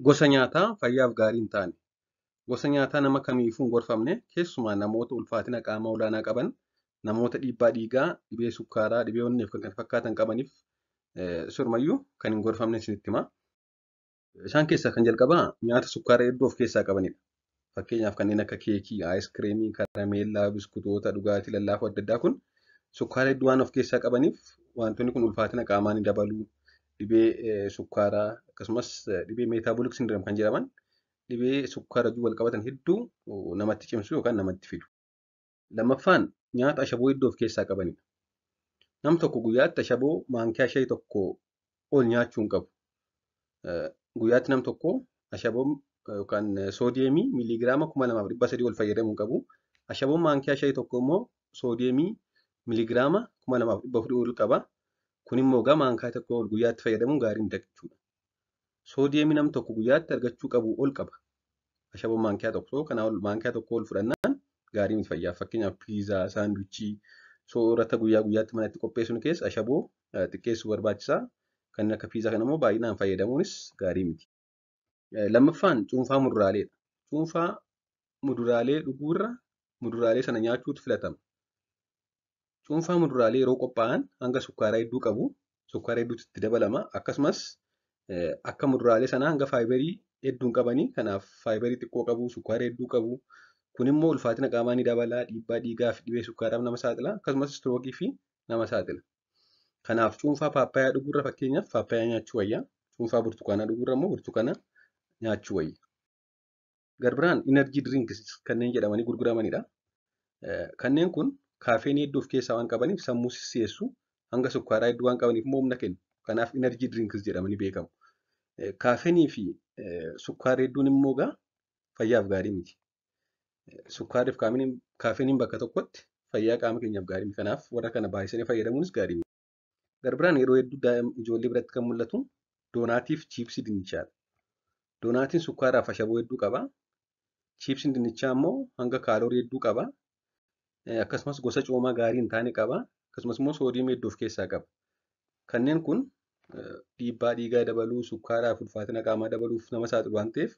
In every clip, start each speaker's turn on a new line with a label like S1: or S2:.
S1: Gosa nyaataa fayyaaf gaarii hin taane. Gosa nyaataa nama kamiifuu hin gorfamne, keessumaa namoota ulfaatina qaamaa olaanaa qaban, namoota dhiibbaa dhiigaa, dhibee sukkaaraa, dhibee onnee fi kan kana fakkaatan qabaniif sirumayyuu kan hin gorfamne isinitti hima. Isaan keessaa kan jalqabaa nyaata sukkaara hedduu of keessaa qabanidha. Fakkeenyaaf kanneen akka keekii, aayiskiriimii, karameellaa, biskutoota, dhugaatii lallaafaa adda addaa kun sukkaara hedduu waan of keessaa qabaniif wantoonni kun ulfaatina qaamaa ni dabalu. Dhibee sukkaaraa akkasumas dhibee meetaabolik sindireem kan jedhaman dhibee sukkaara wal qabatan hedduu namatti cimsu yookaan namatti fidu. Lammaffaan nyaata ashaboo hedduu of keessaa qabanidha. Nam tokko guyyaatti ashaboo maankiyaa shayii tokko ol nyaachuu hin qabu. Guyyaatti nam tokko ashaboo yookaan soodiyeemii miiliigiraama 2300 ol fayyadamuu hin qabu. Ashaboon maankiyaa shayii tokko immoo soodiyeemii miiliigiraama 2400 ol qaba. Kun immoo maankiyaa tokko ol guyyaatti fayyadamuun gaarii miti jechuudha. Soodiyeemii nam tokko guyyaatti argachuu qabu ol qaba. Ashaboon maankiyaa tokko kanaa ol maankiyaa tokko ol fudhannaan gaarii miti fayyaaf. Fakkeenyaaf piizaa, saanduuchii, soorata guyyaa guyyaatti manatti qopheessuun keessa ashaboo xiqqeessuu barbaachisaa. Kanneen akka piizaa kana immoo baay'inaan fayyadamuunis gaarii miti. Lammaffaan cuunfaa muduraaleedha. Cuunfaa muduraalee dhuguurra muduraalee sana nyaachuutu filatama. Cuunfaa muduraalee yeroo qophaa'an hanga sukkaaraa hedduu qabu. Sukkaara hedduutu itti dabalama. Akkasumas akka muduraalee sanaa hanga faayibarii hedduun qabanii. Kanaaf faayibarii xiqqoo qabu, sukkaara hedduu qabu. Kun immoo ulfaatina qaamaa ni dabala, dhiibbaa dhiigaa fi dhibee sukkaaraaf nama saaxila. Akkasumas istirookii fi nama saaxila. Kanaaf cuunfaa paappaayyaa dhuguurra fakkeenyaaf paappaayyaa nyaachuu wayya. Cuunfaa burtukaanaa dhuguurra immoo burtukaana nyaachuu wayya. Garbiraan inerjii diriinkis kanneen jedhamanii gurguramanidha. Kanneen kun kaafeenii hedduu of keessaa waan qabaniif sammuu sisseessu, hanga sukkaaraa hedduu waan qabaniif immoo humna kennu. Kanaaf inerjii diriinkis jedhamanii beekamu. Kaafeenii fi sukkaara hedduun immoo fayyaaf gaarii miti. Sukkaarri fi kaafeeniin bakka tokkotti fayyaa qaama keenyaaf gaarii miti. Kanaaf warra kana baay'isanii fayyadamuunis gaarii miti. Garbiraan yeroo hedduu ijoollee biratti kan mul'atu doonaatii fi chiipsii dinnichaadha. Doonaatiin sukkaaraa fi ashaboo hedduu qaba. Chiipsiin dinnichaa immoo hanga kaaloorii hedduu qaba. Akkasumas gosa coomaa gaarii hin taane qaba. Akkasumas immoo soodiyeemii hedduu of keessaa qaba. Kanneen kun dhiibbaa dhiigaa dabaluu, sukkaaraa fi ulfaatina qaamaa dabaluuf nama saaxilu waan ta'eef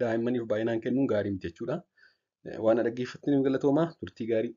S1: daa'immaniif baay'inaan kennuun gaarii miti jechuudha. Waan dhaggeeffattaniif galatoomaa, turtii gaarii.